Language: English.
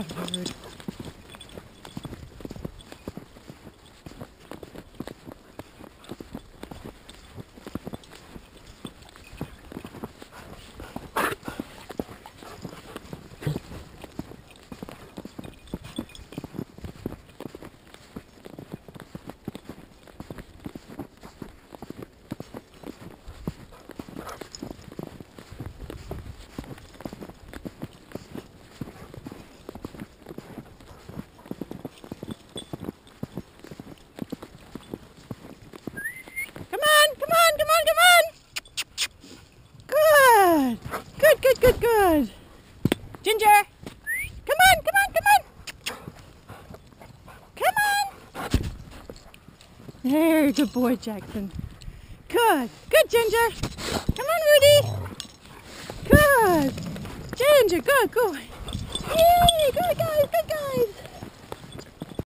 covered. Good. Ginger, come on. Come on. There, good boy, Jackson. Good, Ginger. Come on, Rudy. Good. Ginger, good.